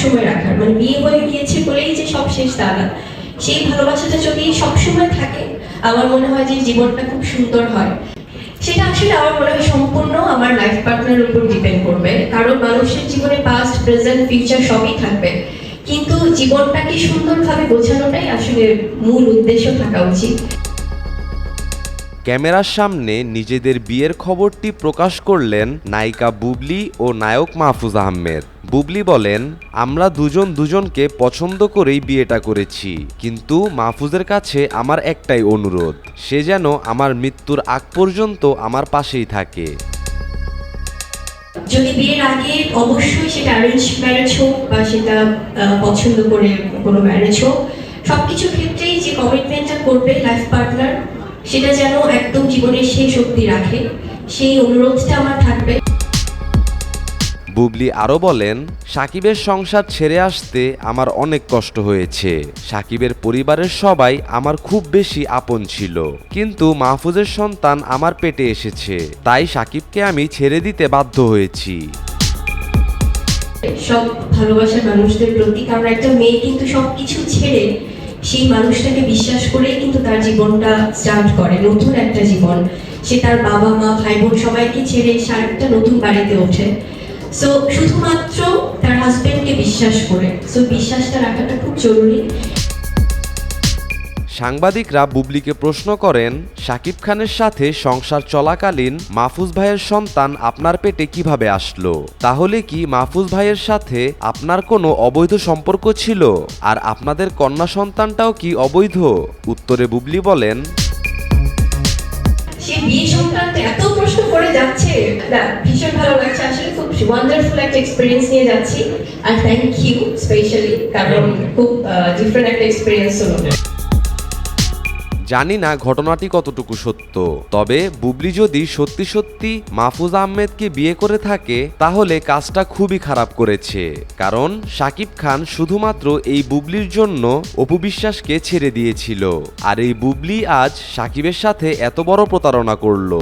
সবসময় রাখার, মানে বিয়ে হয়ে গিয়েছে বলেই যে সব শেষ তা না, সেই ভালোবাসাটা যদি সবসময় থাকে আমার মনে হয় যে জীবনটা খুব সুন্দর হয়। সেটা আসলে আমার মনে হয় সম্পূর্ণ আমার লাইফ পার্টনারের উপর ডিপেন্ড করবে, কারণ মানুষের জীবনে পাস্ট, প্রেজেন্ট, ফিউচার সবই থাকবে, কিন্তু জীবনটাকে সুন্দরভাবে গোছানোটাই আসলে মূল উদ্দেশ্য থাকা উচিত। ক্যামেরার সামনে নিজেদের বিয়ের খবরটি প্রকাশ করলেন নায়িকা বুবলি ও নায়ক মাহফুজ আহমেদ। বুবলি বলেন, আমরা দুজন দুজনকে পছন্দ করেই বিয়েটা করেছি, কিন্তু মাহফুজের কাছে আমার একটাই অনুরোধ, সে যেন আমার মৃত্যুর আগ পর্যন্ত আমার পাশেই থাকে। যদি বিয়ের আগে অবশ্যই সেটা অ্যারেঞ্জ ম্যারেজ হোক বা সেটা পছন্দ করে কোনো ম্যারেজ হোক, সবকিছু ক্ষেত্রেই যে কমিটমেন্টটা করবে লাইফ পার্টনার, সেটা যেন একদম জীবনের শেষ অবধি রাখে, সেই অনুরোধটা আমার থাকবে। বুবলি আরও বলেন, সাকিবের সংসার ছেড়ে আসতে আমার অনেক কষ্ট হয়েছে। সাকিবের পরিবারের সবাই আমার খুব বেশি আপন ছিল, কিন্তু মাহফুজের সন্তান আমার পেটে এসেছে, তাই সাকিবকে আমি ছেড়ে দিতে বাধ্য হয়েছি। সব ভালোবাসার মানুষদের প্রতি, কারণ একটা মেয়ে কিন্তু সবকিছু ছেড়ে সেই মানুষটাকে বিশ্বাস করেই কিন্তু তার জীবনটা স্টার্ট করে, নতুন একটা জীবন। সে তার বাবা মা ভাই বোন সবাইকে ছেড়ে একটা নতুন বাড়িতে ওঠে, সো শুধুমাত্র তার হাজবেন্ডকে বিশ্বাস করে। সো বিশ্বাসটা রাখাটা খুব জরুরি। সাংবাদিকরা বুবলিকে প্রশ্ন করেন, সাকিব খানের সাথে সংসার চলাকালীন মাহফুজ ভাইয়ের সন্তান আপনার পেটে কিভাবে আসলো? তাহলে কি মাহফুজ ভাইয়ের সাথে আপনার কোনো অবৈধ সম্পর্ক ছিল? আর আপনাদের কন্যা সন্তানটাও কি অবৈধ? উত্তরে বুবলি বলেন, সে বিয়ে সংক্রান্ত এত প্রশ্ন করে যাচ্ছে, না ভীষণ ভালো লাগছে, আসলে খুব ওয়ান্ডারফুল একটা এক্সপিরিয়েন্স নিয়ে যাচ্ছি। আর থ্যাংক ইউ স্পেশালি, কারণ খুব ডিফারেন্ট একটা এক্সপিরিয়েন্স হলো। জানি না ঘটনাটি কতটুকু সত্য, তবে বুবলি যদি সত্যি সত্যি মাহফুজ আহমেদকে বিয়ে করে থাকে তাহলে কাজটা খুবই খারাপ করেছে, কারণ সাকিব খান শুধুমাত্র এই বুবলির জন্য অপু বিশ্বাসকে ছেড়ে দিয়েছিল, আর এই বুবলি আজ সাকিবের সাথে এত বড় প্রতারণা করলো।